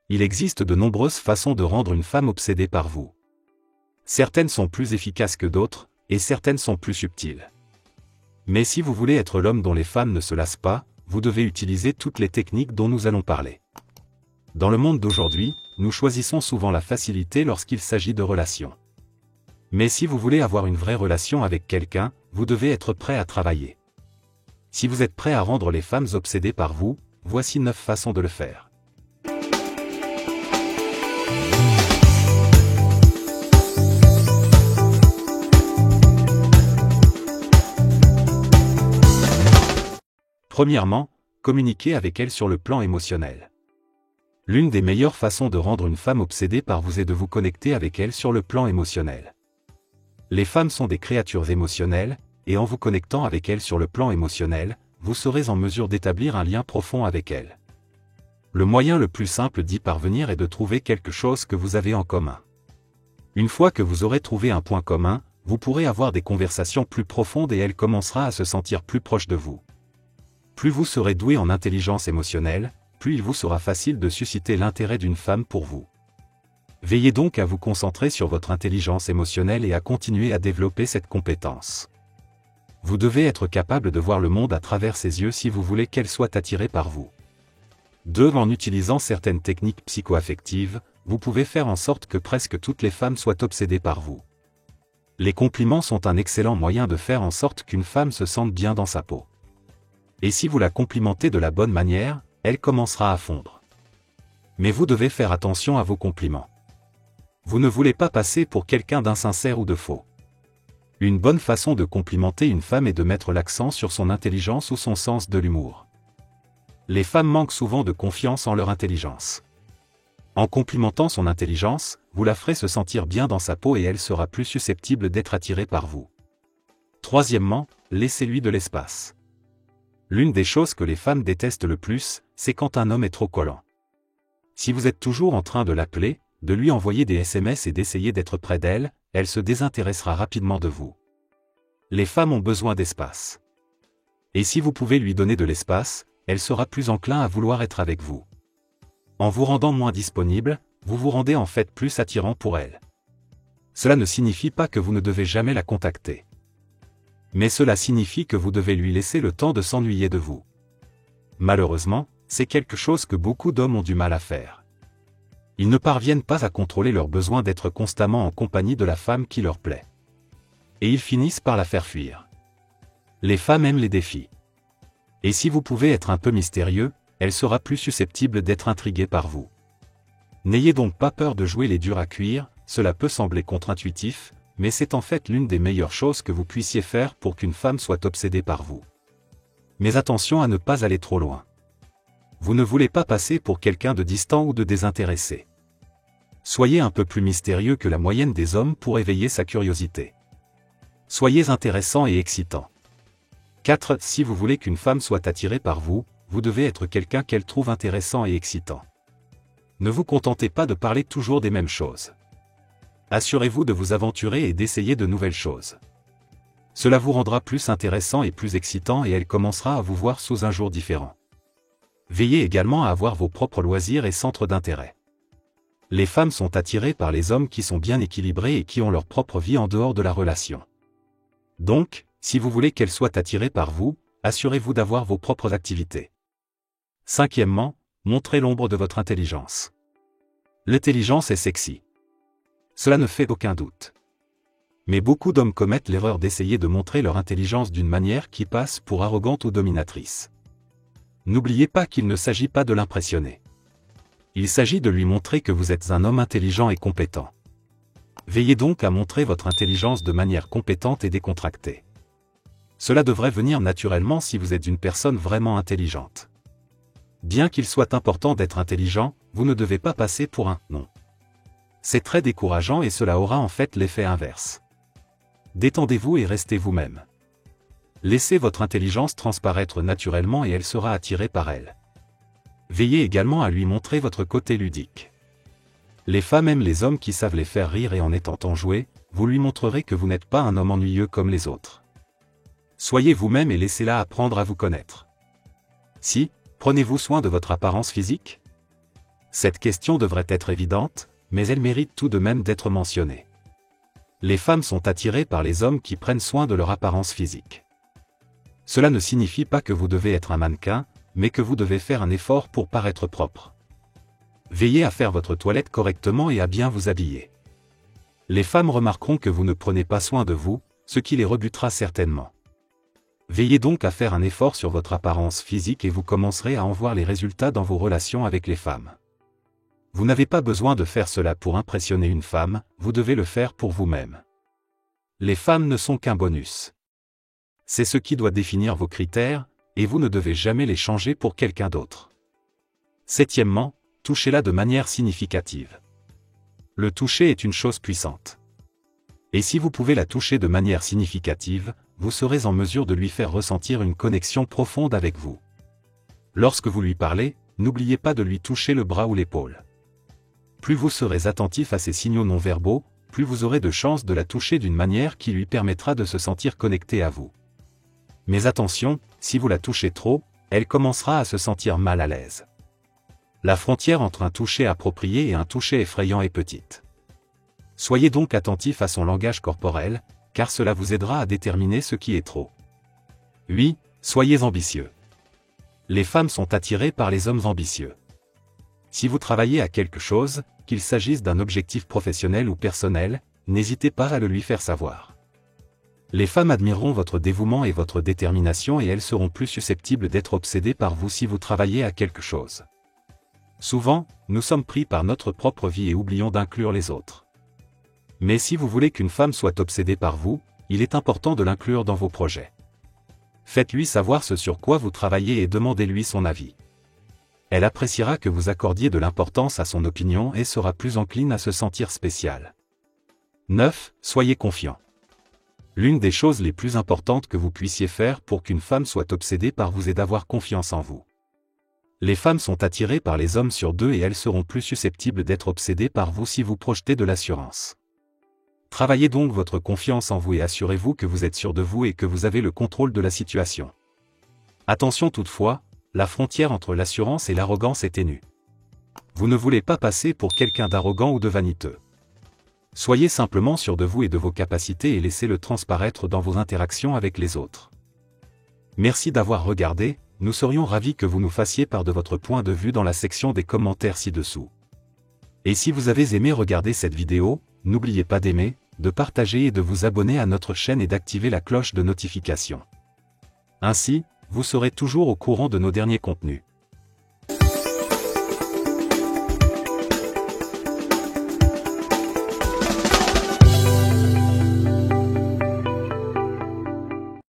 Il existe de nombreuses façons de rendre une femme obsédée par vous. Certaines sont plus efficaces que d'autres, et certaines sont plus subtiles. Mais si vous voulez être l'homme dont les femmes ne se lassent pas, vous devez utiliser toutes les techniques dont nous allons parler. Dans le monde d'aujourd'hui, nous choisissons souvent la facilité lorsqu'il s'agit de relations. Mais si vous voulez avoir une vraie relation avec quelqu'un, vous devez être prêt à travailler. Si vous êtes prêt à rendre les femmes obsédées par vous, voici 9 façons de le faire. Premièrement, communiquez avec elle sur le plan émotionnel. L'une des meilleures façons de rendre une femme obsédée par vous est de vous connecter avec elle sur le plan émotionnel. Les femmes sont des créatures émotionnelles, et en vous connectant avec elles sur le plan émotionnel, vous serez en mesure d'établir un lien profond avec elles. Le moyen le plus simple d'y parvenir est de trouver quelque chose que vous avez en commun. Une fois que vous aurez trouvé un point commun, vous pourrez avoir des conversations plus profondes et elle commencera à se sentir plus proche de vous. Plus vous serez doué en intelligence émotionnelle, plus il vous sera facile de susciter l'intérêt d'une femme pour vous. Veillez donc à vous concentrer sur votre intelligence émotionnelle et à continuer à développer cette compétence. Vous devez être capable de voir le monde à travers ses yeux si vous voulez qu'elle soit attirée par vous. 2. En utilisant certaines techniques psycho-affectives, vous pouvez faire en sorte que presque toutes les femmes soient obsédées par vous. Les compliments sont un excellent moyen de faire en sorte qu'une femme se sente bien dans sa peau. Et si vous la complimentez de la bonne manière, elle commencera à fondre. Mais vous devez faire attention à vos compliments. Vous ne voulez pas passer pour quelqu'un d'insincère ou de faux. Une bonne façon de complimenter une femme est de mettre l'accent sur son intelligence ou son sens de l'humour. Les femmes manquent souvent de confiance en leur intelligence. En complimentant son intelligence, vous la ferez se sentir bien dans sa peau et elle sera plus susceptible d'être attirée par vous. Troisièmement, laissez-lui de l'espace. L'une des choses que les femmes détestent le plus, c'est quand un homme est trop collant. Si vous êtes toujours en train de l'appeler, de lui envoyer des SMS et d'essayer d'être près d'elle, elle se désintéressera rapidement de vous. Les femmes ont besoin d'espace. Et si vous pouvez lui donner de l'espace, elle sera plus enclin à vouloir être avec vous. En vous rendant moins disponible, vous vous rendez en fait plus attirant pour elle. Cela ne signifie pas que vous ne devez jamais la contacter. Mais cela signifie que vous devez lui laisser le temps de s'ennuyer de vous. Malheureusement, c'est quelque chose que beaucoup d'hommes ont du mal à faire. Ils ne parviennent pas à contrôler leur besoin d'être constamment en compagnie de la femme qui leur plaît. Et ils finissent par la faire fuir. Les femmes aiment les défis. Et si vous pouvez être un peu mystérieux, elle sera plus susceptible d'être intriguée par vous. N'ayez donc pas peur de jouer les durs à cuire, cela peut sembler contre-intuitif, mais c'est en fait l'une des meilleures choses que vous puissiez faire pour qu'une femme soit obsédée par vous. Mais attention à ne pas aller trop loin. Vous ne voulez pas passer pour quelqu'un de distant ou de désintéressé. Soyez un peu plus mystérieux que la moyenne des hommes pour éveiller sa curiosité. Soyez intéressant et excitant. 4. Si vous voulez qu'une femme soit attirée par vous, vous devez être quelqu'un qu'elle trouve intéressant et excitant. Ne vous contentez pas de parler toujours des mêmes choses. Assurez-vous de vous aventurer et d'essayer de nouvelles choses. Cela vous rendra plus intéressant et plus excitant et elle commencera à vous voir sous un jour différent. Veillez également à avoir vos propres loisirs et centres d'intérêt. Les femmes sont attirées par les hommes qui sont bien équilibrés et qui ont leur propre vie en dehors de la relation. Donc, si vous voulez qu'elles soient attirées par vous, assurez-vous d'avoir vos propres activités. 5. Montrez l'ombre de votre intelligence. L'intelligence est sexy. Cela ne fait aucun doute. Mais beaucoup d'hommes commettent l'erreur d'essayer de montrer leur intelligence d'une manière qui passe pour arrogante ou dominatrice. N'oubliez pas qu'il ne s'agit pas de l'impressionner. Il s'agit de lui montrer que vous êtes un homme intelligent et compétent. Veillez donc à montrer votre intelligence de manière compétente et décontractée. Cela devrait venir naturellement si vous êtes une personne vraiment intelligente. Bien qu'il soit important d'être intelligent, vous ne devez pas passer pour un « non ». C'est très décourageant et cela aura en fait l'effet inverse. Détendez-vous et restez vous-même. Laissez votre intelligence transparaître naturellement et elle sera attirée par elle. Veillez également à lui montrer votre côté ludique. Les femmes aiment les hommes qui savent les faire rire et en étant enjoués, vous lui montrerez que vous n'êtes pas un homme ennuyeux comme les autres. Soyez vous-même et laissez-la apprendre à vous connaître. Si, prenez-vous soin de votre apparence physique ? Cette question devrait être évidente, mais elle mérite tout de même d'être mentionnée. Les femmes sont attirées par les hommes qui prennent soin de leur apparence physique. Cela ne signifie pas que vous devez être un mannequin, mais que vous devez faire un effort pour paraître propre. Veillez à faire votre toilette correctement et à bien vous habiller. Les femmes remarqueront que vous ne prenez pas soin de vous, ce qui les rebutera certainement. Veillez donc à faire un effort sur votre apparence physique et vous commencerez à en voir les résultats dans vos relations avec les femmes. Vous n'avez pas besoin de faire cela pour impressionner une femme, vous devez le faire pour vous-même. Les femmes ne sont qu'un bonus. C'est ce qui doit définir vos critères, et vous ne devez jamais les changer pour quelqu'un d'autre. Septièmement, touchez-la de manière significative. Le toucher est une chose puissante. Et si vous pouvez la toucher de manière significative, vous serez en mesure de lui faire ressentir une connexion profonde avec vous. Lorsque vous lui parlez, n'oubliez pas de lui toucher le bras ou l'épaule. Plus vous serez attentif à ces signaux non-verbaux, plus vous aurez de chances de la toucher d'une manière qui lui permettra de se sentir connecté à vous. Mais attention, si vous la touchez trop, elle commencera à se sentir mal à l'aise. La frontière entre un toucher approprié et un toucher effrayant est petite. Soyez donc attentif à son langage corporel, car cela vous aidera à déterminer ce qui est trop. 8. Soyez ambitieux. Les femmes sont attirées par les hommes ambitieux. Si vous travaillez à quelque chose, qu'il s'agisse d'un objectif professionnel ou personnel, n'hésitez pas à le lui faire savoir. Les femmes admireront votre dévouement et votre détermination et elles seront plus susceptibles d'être obsédées par vous si vous travaillez à quelque chose. Souvent, nous sommes pris par notre propre vie et oublions d'inclure les autres. Mais si vous voulez qu'une femme soit obsédée par vous, il est important de l'inclure dans vos projets. Faites-lui savoir ce sur quoi vous travaillez et demandez-lui son avis. Elle appréciera que vous accordiez de l'importance à son opinion et sera plus encline à se sentir spéciale. 9. Soyez confiant. L'une des choses les plus importantes que vous puissiez faire pour qu'une femme soit obsédée par vous est d'avoir confiance en vous. Les femmes sont attirées par les hommes sur deux et elles seront plus susceptibles d'être obsédées par vous si vous projetez de l'assurance. Travaillez donc votre confiance en vous et assurez-vous que vous êtes sûr de vous et que vous avez le contrôle de la situation. Attention toutefois, la frontière entre l'assurance et l'arrogance est ténue. Vous ne voulez pas passer pour quelqu'un d'arrogant ou de vaniteux. Soyez simplement sûr de vous et de vos capacités et laissez-le transparaître dans vos interactions avec les autres. Merci d'avoir regardé, nous serions ravis que vous nous fassiez part de votre point de vue dans la section des commentaires ci-dessous. Et si vous avez aimé regarder cette vidéo, n'oubliez pas d'aimer, de partager et de vous abonner à notre chaîne et d'activer la cloche de notification. Ainsi, vous serez toujours au courant de nos derniers contenus.